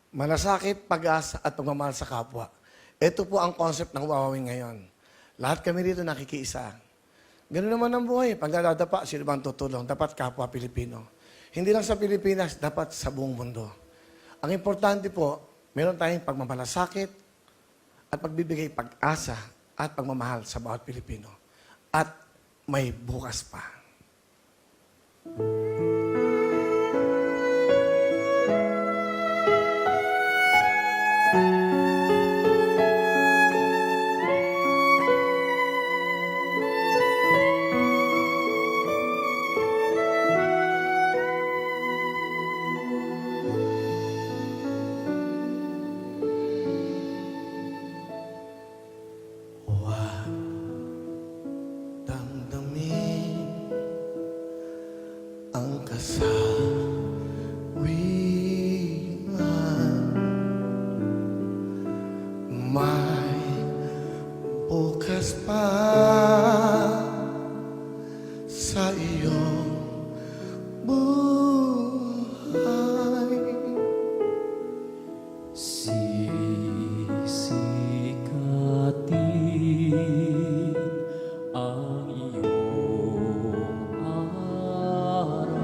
Malasakit, pag-asa at pagmamahal sa kapwa. Ito po ang concept ng Wawawin ngayon. Lahat kami dito nakikiisa. Ganun naman ang buhay. Pag nadadapa, sino bang tutulong? Dapat kapwa Pilipino. Hindi lang sa Pilipinas, dapat sa buong mundo. Ang importante po, meron tayong pagmamalasakit at pagbibigay pag-asa at pagmamahal sa bawat Pilipino. At may bukas pa. Huwag damdamin ang kasawian. May bukas pa sa iyong buhay. Sisikatin ang iyong araw.